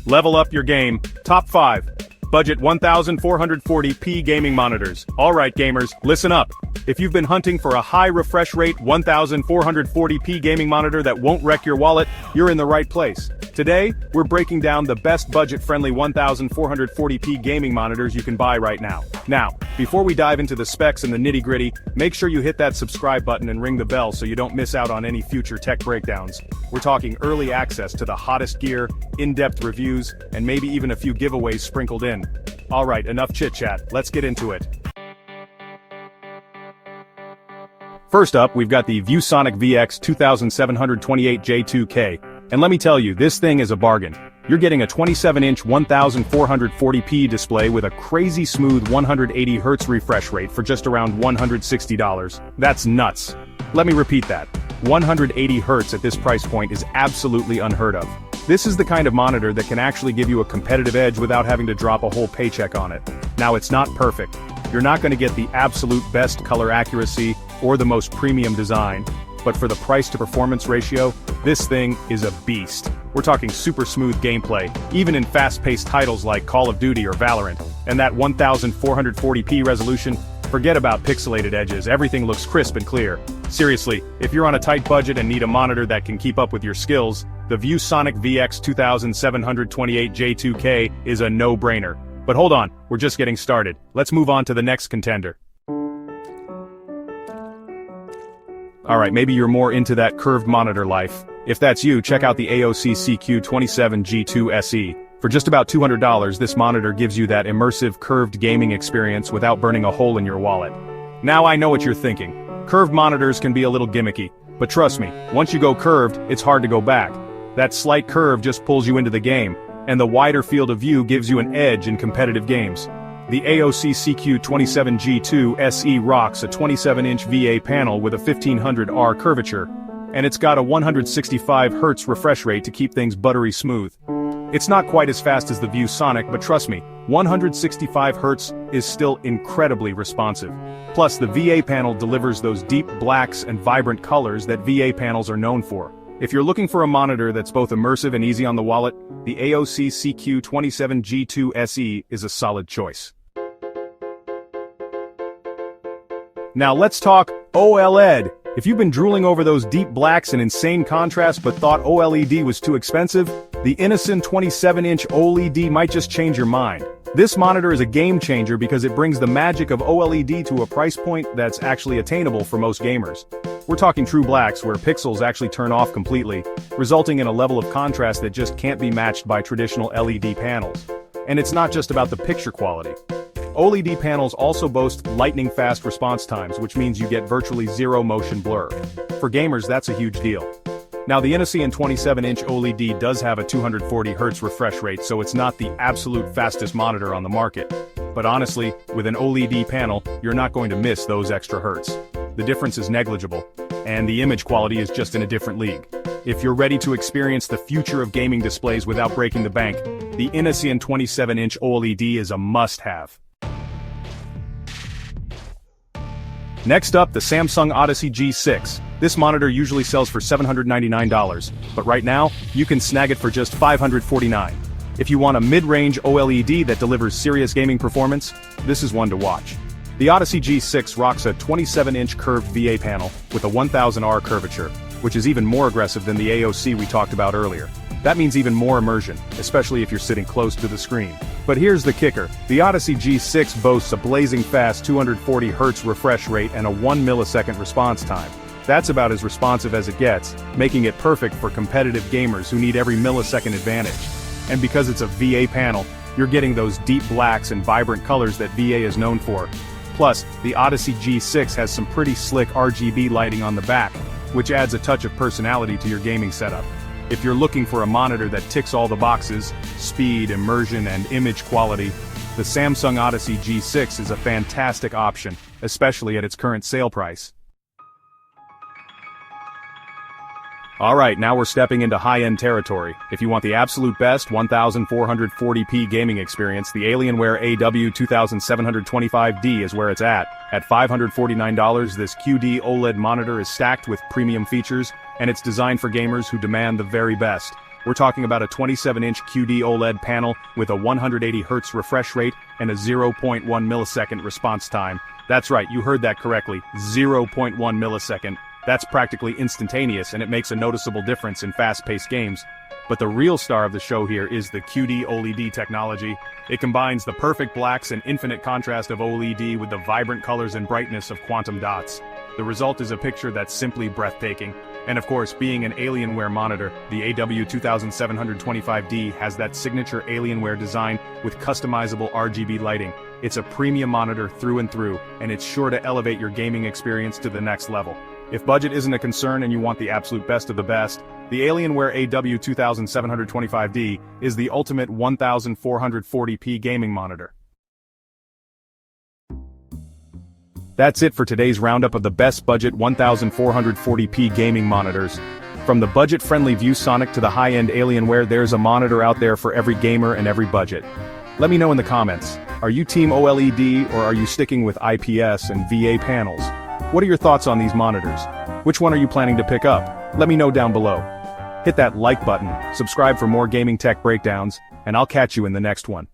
Level up your game. Top 5. Budget 1440p gaming monitors. Alright gamers, listen up. If you've been hunting for a high refresh rate 1440p gaming monitor that won't wreck your wallet, you're in the right place. Today, we're breaking down the best budget-friendly 1440p gaming monitors you can buy right now. Now, before we dive into the specs and the nitty-gritty, make sure you hit that subscribe button and ring the bell so you don't miss out on any future tech breakdowns. We're talking early access to the hottest gear, in-depth reviews, and maybe even a few giveaways sprinkled in. Alright, enough chit-chat, let's get into it. First up, we've got the ViewSonic VX2728J-2K. And let me tell you, this thing is a bargain. You're getting a 27-inch 1440p display with a crazy smooth 180Hz refresh rate for just around $160. That's nuts. Let me repeat that. 180Hz at this price point is absolutely unheard of. This is the kind of monitor that can actually give you a competitive edge without having to drop a whole paycheck on it. Now, it's not perfect. You're not going to get the absolute best color accuracy or the most premium design. But for the price-to-performance ratio, this thing is a beast. We're talking super smooth gameplay, even in fast-paced titles like Call of Duty or Valorant. And that 1440p resolution, forget about pixelated edges, everything looks crisp and clear. Seriously, if you're on a tight budget and need a monitor that can keep up with your skills, the ViewSonic VX2728J-2K is a no-brainer. But hold on, we're just getting started. Let's move on to the next contender. Alright, maybe you're more into that curved monitor life. If that's you, check out the AOC CQ27G2 SE. For just about $200, this monitor gives you that immersive curved gaming experience without burning a hole in your wallet. Now I know what you're thinking. Curved monitors can be a little gimmicky, but trust me, once you go curved, it's hard to go back. That slight curve just pulls you into the game, and the wider field of view gives you an edge in competitive games. The AOC CQ27G2 SE rocks a 27-inch VA panel with a 1500R curvature, and it's got a 165Hz refresh rate to keep things buttery smooth. It's not quite as fast as the ViewSonic, but trust me, 165Hz is still incredibly responsive. Plus, the VA panel delivers those deep blacks and vibrant colors that VA panels are known for. If you're looking for a monitor that's both immersive and easy on the wallet, the AOC CQ27G2 SE is a solid choice. Now let's talk OLED. If you've been drooling over those deep blacks and insane contrast but thought OLED was too expensive, the innocent 27-inch OLED might just change your mind. This monitor is a game changer because it brings the magic of OLED to a price point that's actually attainable for most gamers. We're talking true blacks where pixels actually turn off completely, resulting in a level of contrast that just can't be matched by traditional LED panels. And it's not just about the picture quality. OLED panels also boast lightning-fast response times, which means you get virtually zero motion blur. For gamers, that's a huge deal. Now, the Innocent 27-inch OLED does have a 240Hz refresh rate, so it's not the absolute fastest monitor on the market. But honestly, with an OLED panel, you're not going to miss those extra hertz. The difference is negligible, and the image quality is just in a different league. If you're ready to experience the future of gaming displays without breaking the bank, the Innocent 27-inch OLED is a must-have. Next up, the Samsung Odyssey G6. This monitor usually sells for $799, but right now, you can snag it for just $549. If you want a mid-range OLED that delivers serious gaming performance, this is one to watch. The Odyssey G6 rocks a 27-inch curved VA panel with a 1000R curvature, which is even more aggressive than the AOC we talked about earlier. That means even more immersion, especially if you're sitting close to the screen. But here's the kicker. The Odyssey G6 boasts a blazing fast 240Hz refresh rate and a 1 millisecond response time. That's about as responsive as it gets, making it perfect for competitive gamers who need every millisecond advantage. And because it's a VA panel, you're getting those deep blacks and vibrant colors that VA is known for. Plus, the Odyssey G6 has some pretty slick RGB lighting on the back, which adds a touch of personality to your gaming setup. If you're looking for a monitor that ticks all the boxes, speed, immersion, and image quality, the Samsung Odyssey G6 is a fantastic option, especially at its current sale price. Alright, now we're stepping into high-end territory. If you want the absolute best 1440p gaming experience, the Alienware AW2725D is where it's at. At $549, this QD OLED monitor is stacked with premium features, and it's designed for gamers who demand the very best. We're talking about a 27-inch QD OLED panel with a 180Hz refresh rate and a 0.1 millisecond response time. That's right, you heard that correctly, 0.1 millisecond. That's practically instantaneous, and it makes a noticeable difference in fast-paced games. But the real star of the show here is the QD OLED technology. It combines the perfect blacks and infinite contrast of OLED with the vibrant colors and brightness of quantum dots. The result is a picture that's simply breathtaking. And of course, being an Alienware monitor, the AW2725D has that signature Alienware design with customizable RGB lighting. It's a premium monitor through and through, and it's sure to elevate your gaming experience to the next level. If budget isn't a concern and you want the absolute best of the best, the Alienware AW2725D is the ultimate 1440p gaming monitor. That's it for today's roundup of the best budget 1440p gaming monitors. From the budget-friendly ViewSonic to the high-end Alienware, there's a monitor out there for every gamer and every budget. Let me know in the comments, are you team OLED or are you sticking with IPS and VA panels? What are your thoughts on these monitors? Which one are you planning to pick up? Let me know down below. Hit that like button, subscribe for more gaming tech breakdowns, and I'll catch you in the next one.